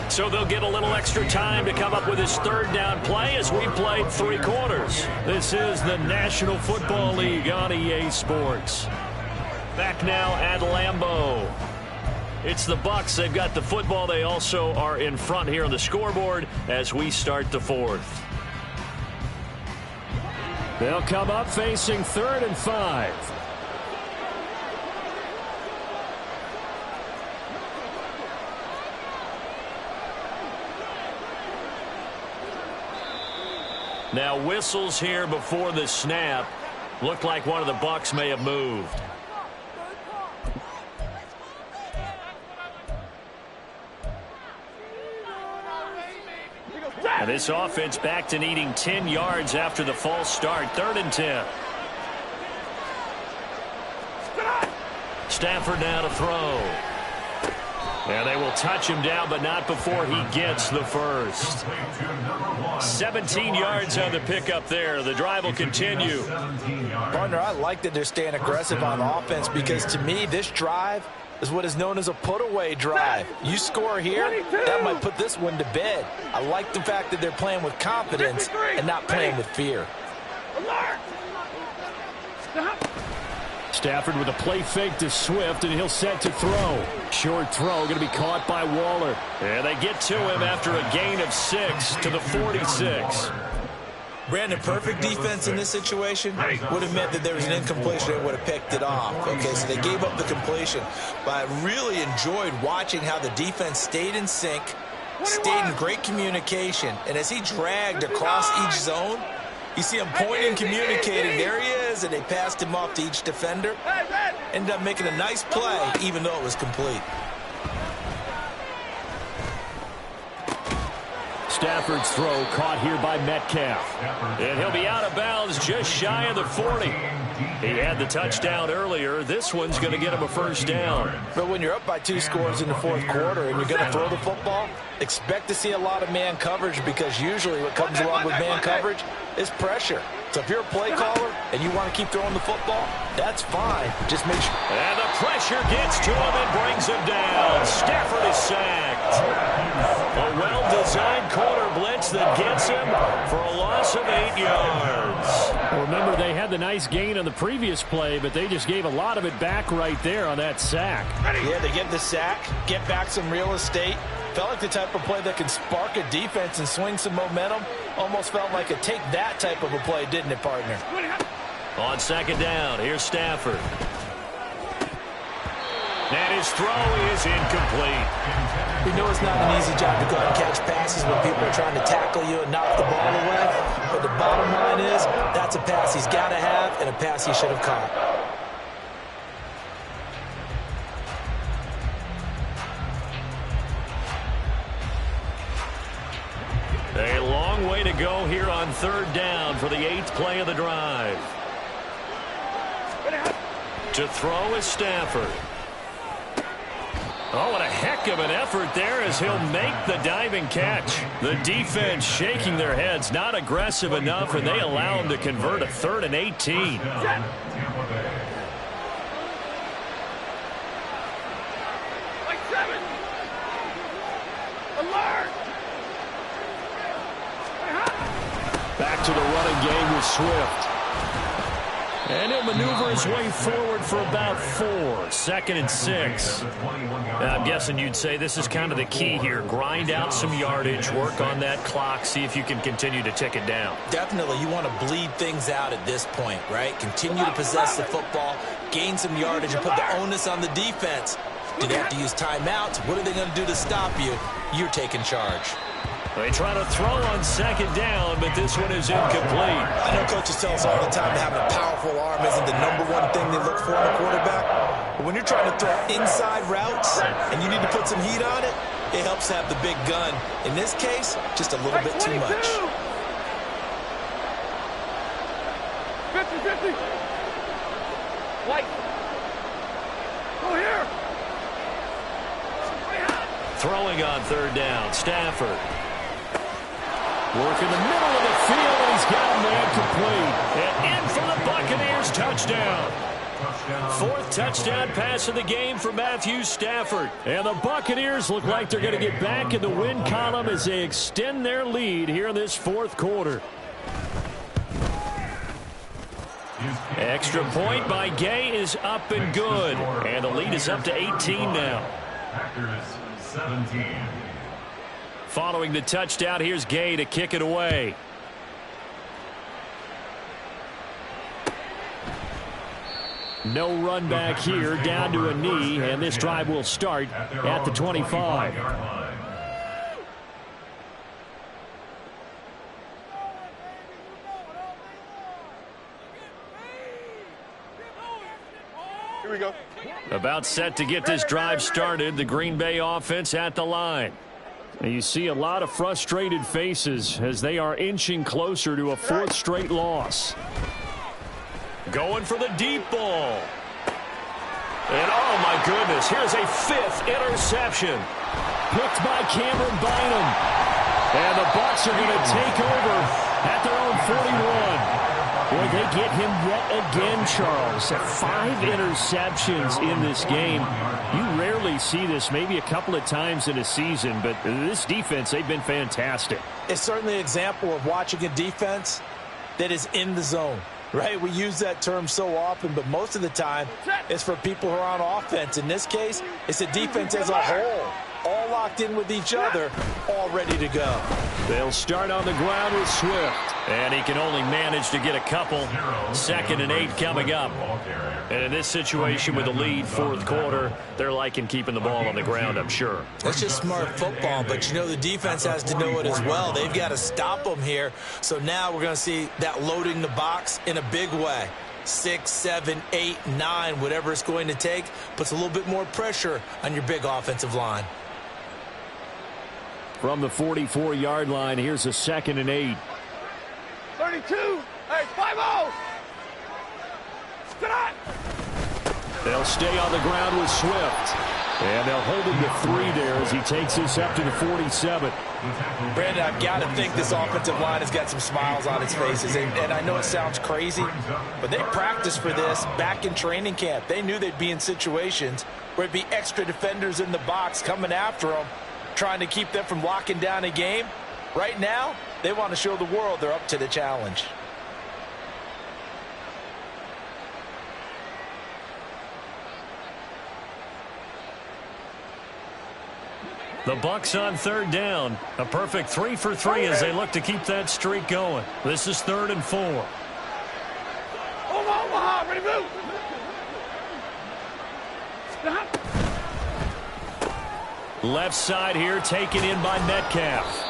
So they'll get a little extra time to come up with his 3rd down play as we played 3 quarters. This is the National Football League on EA Sports. Back now at Lambeau. It's the Bucs. They've got the football. They also are in front here on the scoreboard as we start the 4th. They'll come up facing 3rd and 5. Now whistles here before the snap. Looked like one of the Bucs may have moved. And this offense back to needing 10 yards after the false start. 3rd and 10. Stafford now to throw. And they will touch him down, but not before he gets the first. 17 yards on the pickup there. The drive will continue. Partner, I like that they're staying aggressive on offense because to me, this drive is what is known as a put-away drive. You score here, that might put this one to bed. I like the fact that they're playing with confidence and not playing with fear. Stafford with a play fake to Swift, and he'll set to throw. Short throw going to be caught by Waller. And they get to him after a gain of 6 to the 46. Brandon, perfect defense in this situation would have meant that there was an incompletion and would have picked it off. Okay, so they gave up the completion. But I really enjoyed watching how the defense stayed in sync, stayed in great communication. And as he dragged across each zone, you see him pointing, communicating. There he is, and they passed him off to each defender. Ended up making a nice play, even though it was complete. Stafford's throw caught here by Metcalf. And he'll be out of bounds just shy of the 40. He had the touchdown earlier. This one's going to get him a first down. But when you're up by 2 scores in the 4th quarter and you're going to throw the football, expect to see a lot of man coverage because usually what comes along with man coverage is pressure. So if you're a play caller and you want to keep throwing the football, that's fine. Just make sure. And the pressure gets to him and brings him down. Stafford is sacked. A well-designed corner blitz that gets him for a loss of 8 yards. Well, remember, they had the nice gain on the previous play, but they just gave a lot of it back right there on that sack. Yeah, they get the sack, get back some real estate. Felt like the type of play that can spark a defense and swing some momentum. Almost felt like a take that type of a play, didn't it, partner? On 2nd down, here's Stafford. And his throw is incomplete. We know it's not an easy job to go out and catch passes when people are trying to tackle you and knock the ball away. But the bottom line is, that's a pass he's got to have and a pass he should have caught. A long way to go here on 3rd down for the 8th play of the drive. To throw is Stafford. Oh, what a heck of an effort there as he'll make the diving catch. The defense shaking their heads, not aggressive enough, and they allow him to convert a 3rd and 18. Back to the running game with Swift. And he'll maneuver his way forward for about 4. 2nd and 6. I'm guessing you'd say this is kind of the key here. Grind out some yardage, work on that clock, see if you can continue to tick it down. Definitely, you want to bleed things out at this point, right? Continue to possess the football, gain some yardage, and put the onus on the defense. Do they have to use timeouts? What are they going to do to stop you? You're taking charge. They try to throw on 2nd down, but this one is incomplete. I know coaches tell us all the time that having a powerful arm isn't the #1 thing they look for in a quarterback. But when you're trying to throw inside routes and you need to put some heat on it, it helps to have the big gun. In this case, just a little bit too much. 50-50. White. Go here. Throwing on 3rd down, Stafford. Working the middle of the field, and he's got a man complete. And in for the Buccaneers, touchdown. 4th touchdown pass of the game for Matthew Stafford. And the Buccaneers look like they're going to get back in the win column as they extend their lead here in this 4th quarter. Extra point by Gay is up and good. And the lead is up to 18 now. Packers 17. Following the touchdown, here's Gay to kick it away. No run back here, down to a knee, and this drive will start at the 25. Here we go. About set to get this drive started, the Green Bay offense at the line. And you see a lot of frustrated faces as they are inching closer to a 4th straight loss. Going for the deep ball. And oh my goodness, here's a 5th interception. Picked by Cameron Bynum. And the Bucs are going to take over at their own 41. Boy, they get him yet again, Charles. 5 interceptions in this game. You rarely see this, maybe a couple of times in a season, but this defense, they've been fantastic. It's certainly an example of watching a defense that is in the zone, right? We use that term so often, but most of the time it's for people who are on offense. In this case, it's a defense as a whole, all locked in with each other, all ready to go. They'll start on the ground with Swift. And he can only manage to get a couple. 2nd and 8 coming up. And in this situation with the lead, 4th quarter, they're liking keeping the ball on the ground, I'm sure. That's just smart football, but you know the defense has to know it as well. They've got to stop them here. So now we're going to see that loading the box in a big way. 6, 7, 8, 9, whatever it's going to take, puts a little bit more pressure on your big offensive line. From the 44-yard line, here's a 2nd and 8. 32. Hey, 5-0. Tonight. They'll stay on the ground with Swift. And they'll hold him to 3 there as he takes this up to the 47. Brandon, I've got to think this offensive line has got some smiles on its faces. And I know it sounds crazy, but they practiced for this back in training camp. They knew they'd be in situations where it'd be extra defenders in the box coming after them, trying to keep them from locking down a game. Right now, they want to show the world they're up to the challenge. The Bucs on 3rd down. A perfect 3 for 3 as they look to keep that streak going. This is 3rd and 4. Omaha, ready to move. Left side here taken in by Metcalf.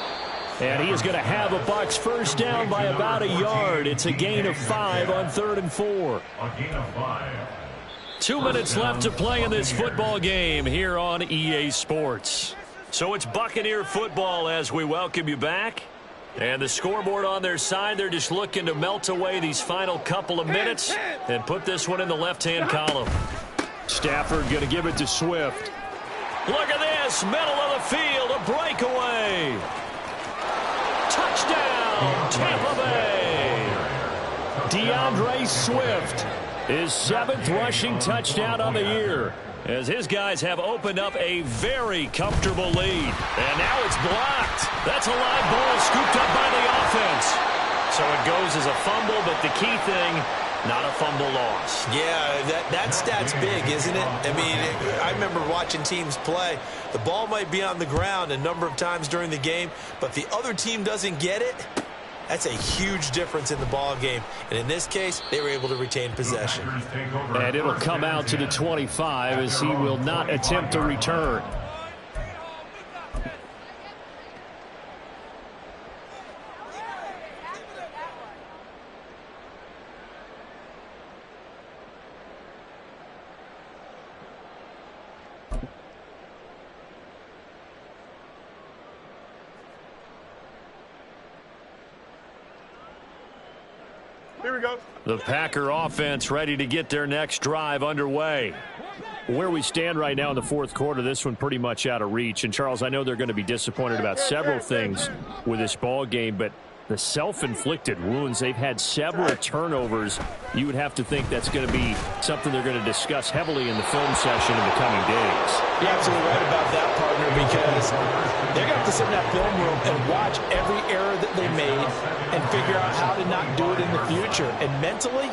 And he is going to have a Bucs first down by about a yard. It's a gain of 5 on 3rd and 4. A gain of 5. 2 minutes left to play in this football game here on EA Sports. So it's Buccaneer football as we welcome you back. And the scoreboard on their side, they're just looking to melt away these final couple of minutes and put this one in the left-hand column. Stafford going to give it to Swift. Look at this. Middle of the field. A breakaway. Touchdown, Tampa Bay. DeAndre Swift, his 7th rushing touchdown on the year, as his guys have opened up a very comfortable lead. And now it's blocked. That's a live ball scooped up by the offense. So it goes as a fumble, but the key thing, not a fumble loss. Yeah, that stat's big, isn't it? I mean, I remember watching teams play. The ball might be on the ground a number of times during the game, but the other team doesn't get it. That's a huge difference in the ball game. And in this case, they were able to retain possession. And it'll come out to the 25 as he will not attempt to return. Here we go. The Packer offense ready to get their next drive underway. Where we stand right now in the fourth quarter, this one pretty much out of reach. And, Charles, I know they're going to be disappointed about several things with this ball game, but the self-inflicted wounds, they've had several turnovers. You would have to think that's going to be something they're going to discuss heavily in the film session in the coming days. You're absolutely right about that, partner, because they're going to have to sit in that film room and watch every error that they made and figure out how to not do it in the future. And mentally,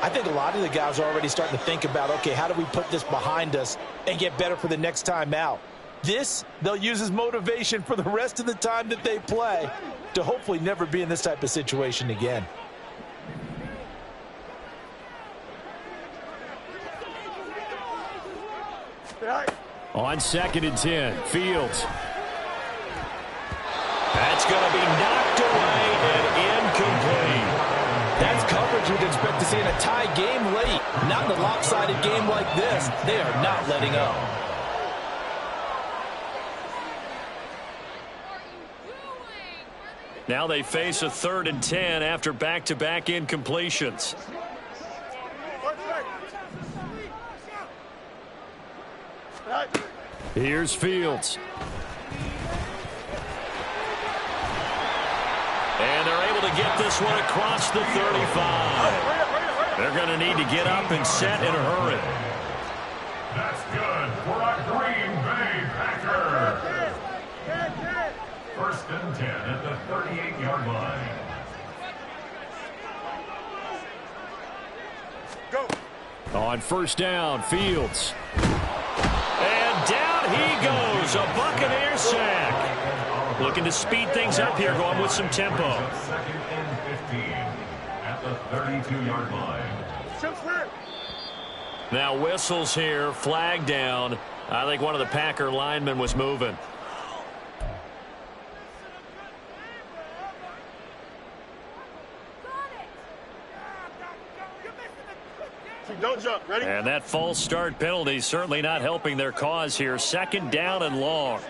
I think a lot of the guys are already starting to think about, okay, how do we put this behind us and get better for the next time out? This, they'll use as motivation for the rest of the time that they play to hopefully never be in this type of situation again. On 2nd and 10, Fields. That's going to be knocked away and incomplete. That's coverage we'd expect to see in a tie game late. Not in a lopsided game like this. They are not letting up. Now they face a 3rd and 10 after back-to-back incompletions. Here's Fields. And they're able to get this one across the 35. They're going to need to get up and set in a hurry. That's good for a Green Bay Packer. 1st and 10 at the 38-yard line. Go. On 1st down, Fields. And down he goes, a Buccaneer sack. Looking to speed things up here, going with some tempo. 2nd and 15 at the 32-yard line. Now whistles here, flag down. I think one of the Packer linemen was moving. Don't jump. Ready? And that false start penalty certainly not helping their cause here. 2nd down and long.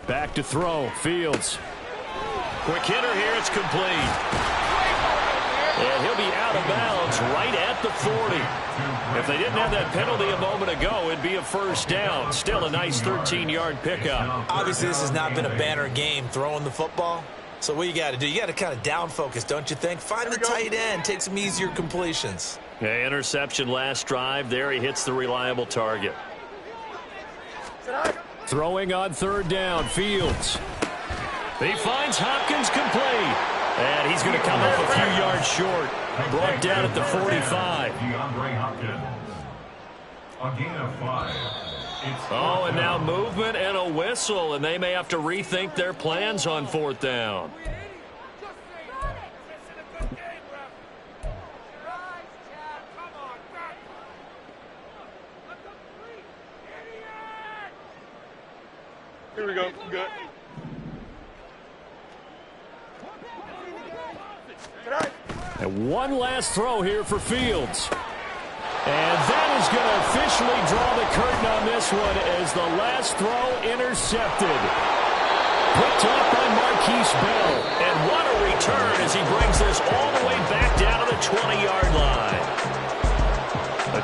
Back to throw, Fields. Quick hitter here, it's complete. And he'll be out of bounds right at the 40. If they didn't have that penalty a moment ago, it'd be a 1st down. Still a nice 13-yard pickup. Obviously, this has not been a banner game throwing the football. So what you got to do, you got to kind of down focus, don't you think? Find the tight end, take some easier completions. Yeah, interception last drive. There he hits the reliable target. Throwing on 3rd down, Fields. He finds Hopkins complete. And he's going to come up a few yards short. Brought down at the 45. DeAndre Hopkins. A gain of 5. Oh, and now movement and a whistle, and they may have to rethink their plans on 4th down. Here we go. Good. And one last throw here for Fields. And that is going to officially draw the curtain on this one as the last throw intercepted. Picked up by Marquise Bell. And what a return as he brings this all the way back down to the 20-yard line.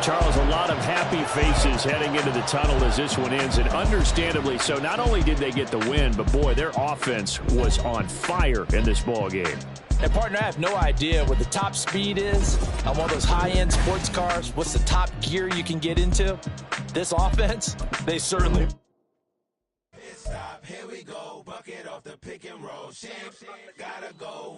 Charles, a lot of happy faces heading into the tunnel as this one ends, and understandably so. Not only did they get the win, but, boy, their offense was on fire in this ball game. And, partner, I have no idea what the top speed is on one of those high-end sports cars. What's the top gear you can get into? This offense, they certainly... Stop, here we go, bucket off the pick and roll. Gotta go.